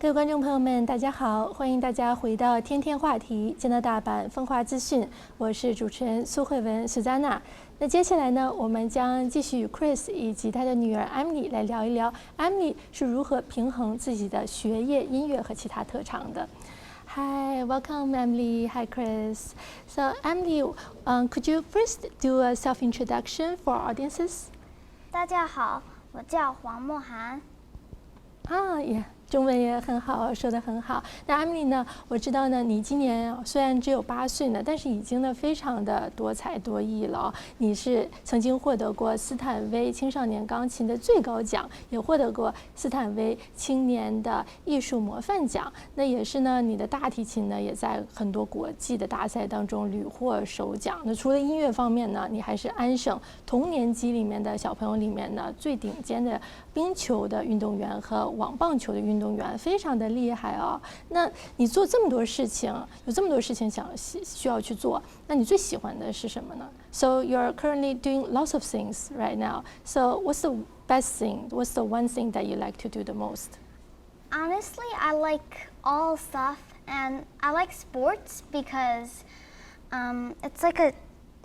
各位观众朋友们，大家好，欢迎大家回到天天话题，见到大阪风华资讯，我是主持人苏慧文苏珊娜。那接下来呢，我们将继续与 Chris 以及他的女儿 Emily 来聊一聊 Emily 是如何平衡自己的学业、音乐和其他特长的。Hi, welcome Emily. Hi Chris. So Emily, could you first do a self-introduction for our audiences? 大家好，我叫黄慕涵。中文也很好，说得很好。那 Emily 呢？我知道呢，你今年虽然只有8岁呢，但是已经呢非常的多才多艺了。你是曾经获得过斯坦威青少年钢琴的最高奖，也获得过斯坦威青年的艺术模范奖。那也是呢，你的大提琴呢也在很多国际的大赛当中屡获首奖。那除了音乐方面呢，你还是安省同年级里面的小朋友里面呢最顶尖的冰球的运动员和网棒球的运动员，非常的厉害哦。那你做这么多事情，有这么多事情需要去做，那你最喜欢的是什么呢？ So you're currently doing lots of things right now. So what's the best thing? What's the one thing that you like to do the most? Honestly, I like all stuff, and I like sports because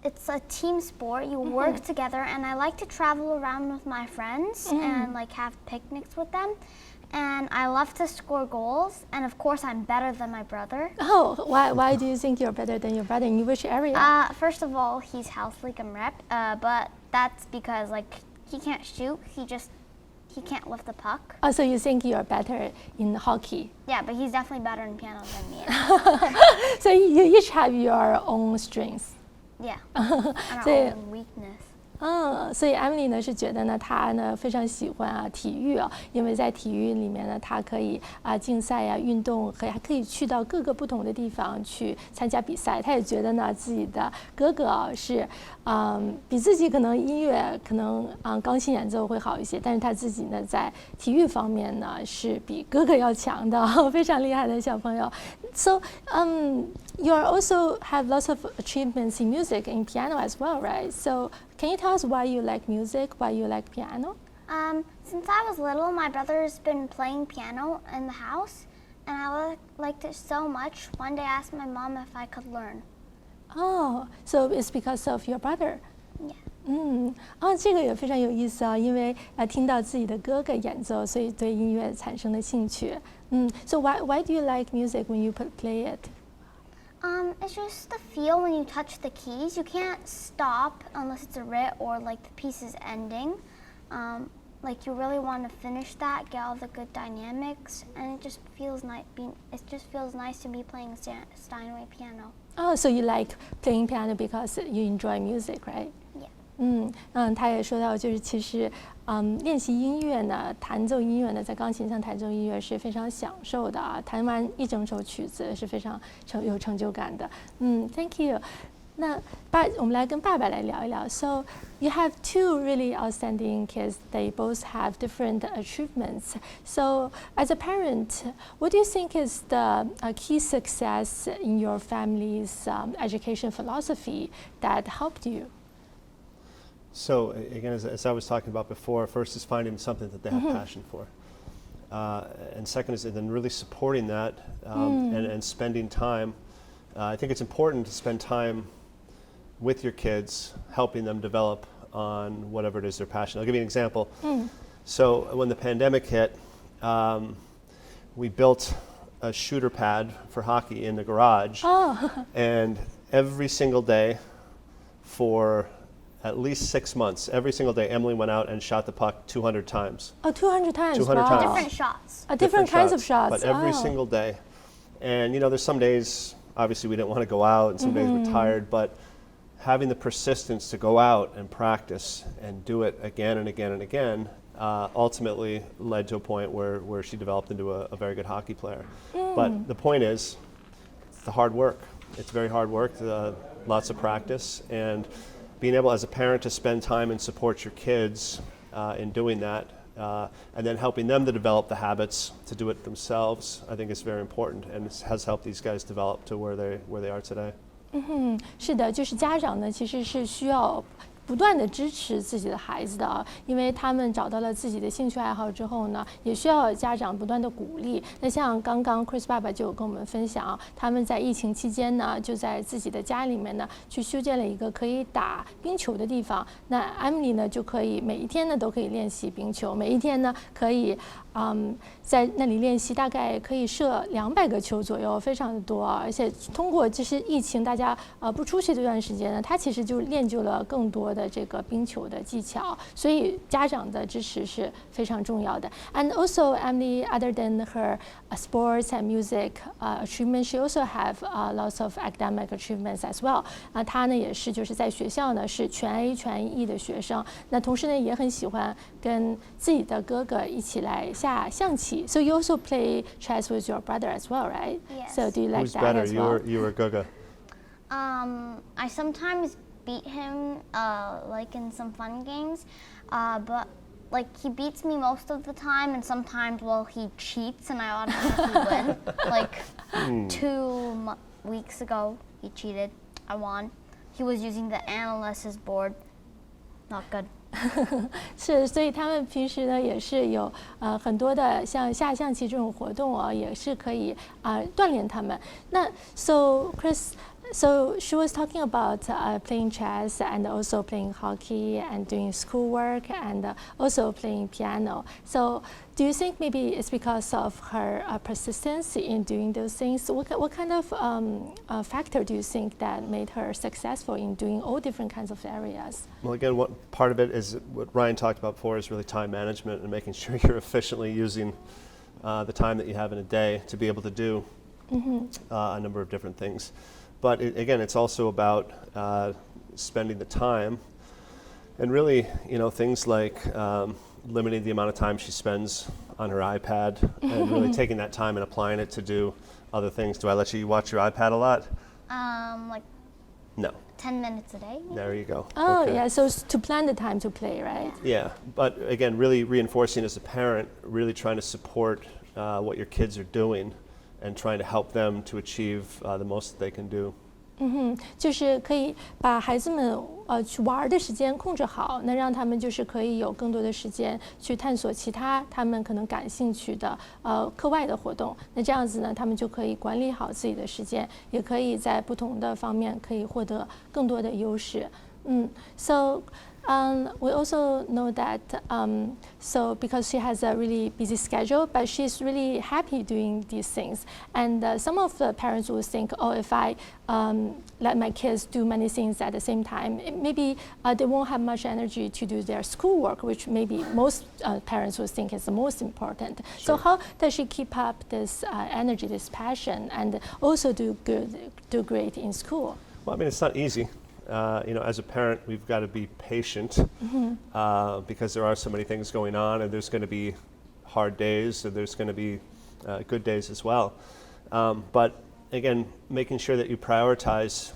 it's a team sport. You work together, and I like to travel around with my friends and like have picnics with them. And I love to score goals, and of course I'm better than my brother. Oh, why do you think you're better than your brother? In which area? First of all, he's house league and rep, but that's because like he can't shoot. He can't lift the puck. Oh, so you think you're better in hockey? Yeah, but he's definitely better in piano than me. So you each have your own strengths. Yeah, and our own weakness. 所以 Emily 呢是觉得呢，她呢非常喜欢体育因为在体育里面呢，她可以竞赛运动还可以去到各个不同的地方去参加比赛。她也觉得呢，自己的哥哥是比自己可能音乐可能钢琴演奏会好一些，但是她自己呢在体育方面呢是比哥哥要强的，非常厉害的小朋友。So you also have lots of achievements in music and piano as well, right? So can you tell us why you like music, why you like piano? Since I was little, my brother's been playing piano in the house, and I liked it so much. One day I asked my mom if I could learn. Oh, so it's because of your brother? Yeah. 这个也非常有意思因为听到自己的哥哥演奏，所以对音乐产生了兴趣。So why do you like music when you play it? It's just the feel when you touch the keys. You can't stop unless it's a writ or like the piece is ending. Like you really want to finish that, get all the good dynamics, and it just feels nice. It just feels nice to be playing Steinway piano. Oh, so you like playing piano because you enjoy music, right? Yeah. 他也说到，就是其实，练习音乐呢，弹奏音乐呢，在钢琴上弹奏音乐是非常享受的弹完一整首曲子是非常有成就感的。Thank you。那我们来跟爸爸来聊一聊。So you have two really outstanding kids. They both have different achievements. So as a parent, what do you think is the key success in your family's education philosophy that helped you? So again, as I was talking about before, first is finding something that they have passion for. And second is then really supporting that and spending time. I think it's important to spend time with your kids, helping them develop on whatever it is they're passionate. I'll give you an example. So when the pandemic hit, we built a shooter pad for hockey in the garage. And every single day for at least 6 months, every single day, Emily went out and shot the puck 200 times. 200 times. 200 times. Different shots. Different kinds of shots. But every single day. And there's some days, obviously we didn't want to go out, and some days we're tired, but having the persistence to go out and practice and do it again and again and again ultimately led to a point where she developed into a very good hockey player. But the point is, it's the hard work. It's very hard work, lots of practice, and being able as a parent to spend time and support your kids in doing that, and then helping them to develop the habits to do it themselves, I think is very important, and it has helped these guys develop to where they are today. 是的，就是家长呢，其实是需要不断的支持自己的孩子的啊，因为他们找到了自己的兴趣爱好之后呢，也需要家长不断的鼓励。那像刚刚 Chris 爸爸就有跟我们分享，他们在疫情期间呢，就在自己的家里面呢，去修建了一个可以打冰球的地方。那 Emily 呢，就可以每一天呢都可以练习冰球，每一天呢可以在那里练习，大概可以射200个球左右，非常的多。而且通过就是疫情大家不出去这段时间呢，他其实就练就了更多的这个冰球的技巧，所以家长的支持是非常重要的。And also Emily, other than her sports and music achievements, she also have lots of academic achievements as well. 她呢也是就是在学校呢是全 A 全 E 的学生，那同时呢也很喜欢跟自己的哥哥一起来下象棋。So you also play chess with your brother as well, right? Yes. So do you like Who's that better, as well? you or Gaga? I sometimes beat him, like in some fun games, but like he beats me most of the time, and sometimes, well, he cheats and I automatically win. Like 2 weeks ago, he cheated. I won. He was using the analysis board. Not good. 是，所以他们平时呢也是有很多的像下象棋这种活动啊，也是可以锻炼他们。那 So Chris, so she was talking about playing chess and also playing hockey and doing schoolwork and also playing piano. So do you think maybe it's because of her persistence in doing those things? What kind of factor do you think that made her successful in doing all different kinds of areas? Well, again, what part of it is what Ryan talked about before is really time management and making sure you're efficiently using the time that you have in a day to be able to do a number of different things. But again, it's also about spending the time and really, things like limiting the amount of time she spends on her iPad and really taking that time and applying it to do other things. Do I let you watch your iPad a lot? Like No. 10 minutes a day. Maybe? There you go. Oh, Okay. yeah, so to plan the time to play, right? Yeah, but again, really reinforcing as a parent, really trying to support what your kids are doing and trying to help them to achieve the most that they can do. 就是可以把孩子们去玩的时间控制好，那让他们就是可以有更多的时间去探索其他他们可能感兴趣的课外的活动。那这样子呢，他们就可以管理好自己的时间，也可以在不同的方面可以获得更多的优势。So we also know that so because she has a really busy schedule, but she's really happy doing these things. And some of the parents will think, oh, if I let my kids do many things at the same time, maybe they won't have much energy to do their schoolwork, which maybe most parents will think is the most important. Sure. So how does she keep up this energy, this passion, and also do great in school? Well, I mean, it's not easy. As a parent, we've got to be patient because there are so many things going on, and there's going to be hard days, and there's going to be good days as well. But again, making sure that you prioritize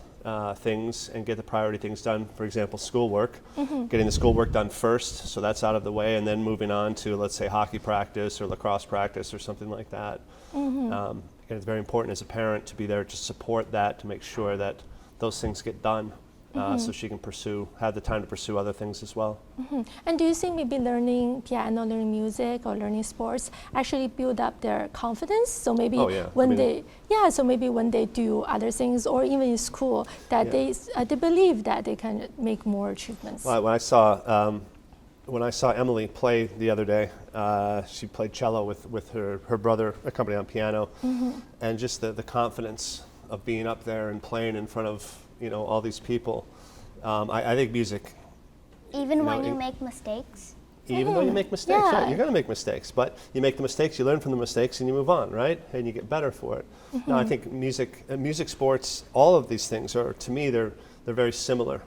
things and get the priority things done. For example, schoolwork, getting the schoolwork done first, so that's out of the way, and then moving on to, let's say, hockey practice or lacrosse practice or something like that. Again, it's very important as a parent to be there to support that, to make sure that those things get done. So she can have the time to pursue other things as well. And do you think maybe learning piano, learning music, or learning sports actually build up their confidence? So maybe when they do other things, or even in school, that they believe that they can make more achievements. Well, when I saw Emily play the other day, she played cello with her brother, accompanied on piano, and just the confidence of being up there and playing in front of all these people. I think music. Even when you make mistakes? Even though you make mistakes, right? You're going to make mistakes, but you make the mistakes, you learn from the mistakes, and you move on, right? And you get better for it. Now, I think music, sports, all of these things are, to me, they're very similar,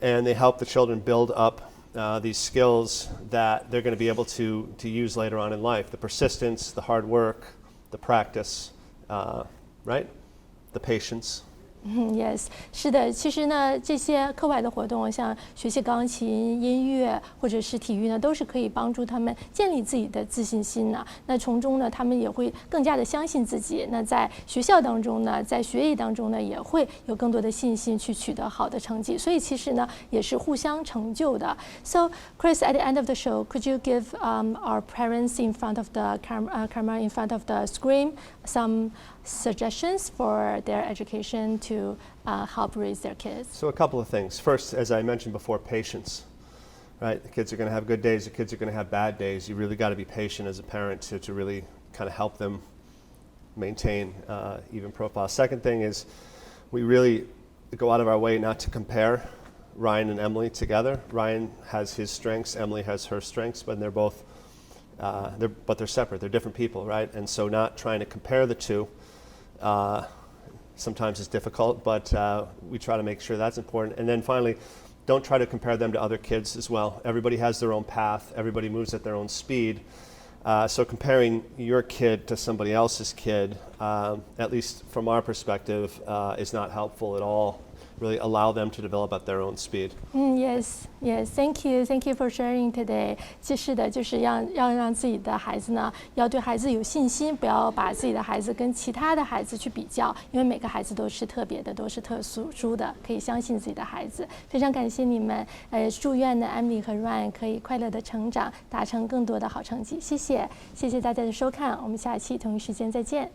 and they help the children build up these skills that they're going to be able to use later on in life. The persistence, the hard work, the practice, right? The patience. Yes， 是的，其实呢，这些课外的活动，像学习钢琴、音乐或者是体育呢，都是可以帮助他们建立自己的自信心呢。那从中呢，他们也会更加的相信自己。那在学校当中呢，在学业当中呢，也会有更多的信心去取得好的成绩。所以其实呢，也是互相成就的。So Chris, at the end of the show, could you give our parents in front of the camera, in front of the screen, some suggestions for their education to help raise their kids? So a couple of things. First, as I mentioned before, patience. Right, the kids are going to have good days. The kids are going to have bad days. You really got to be patient as a parent to really kind of help them maintain even profile. Second thing is, we really go out of our way not to compare Ryan and Emily together. Ryan has his strengths. Emily has her strengths, but they're both they're separate. They're different people, right? And so, not trying to compare the two. Sometimes it's difficult, but we try to make sure that's important. And then finally, don't try to compare them to other kids as well. Everybody has their own path. Everybody moves at their own speed. So comparing your kid to somebody else's kid, at least from our perspective, is not helpful at all. Really allow them to develop at their own speed. Yes, yes. Thank you for sharing today. 是的，就是要让自己的孩子呢，要对孩子有信心，不要把自己的孩子跟其他的孩子去比较，因为每个孩子都是特别的，都是特殊的，可以相信自己的孩子。非常感谢你们，祝愿呢 Emily 和 Ryan 可以快乐的成长，达成更多的好成绩。谢谢大家的收看，我们下期同一时间再见。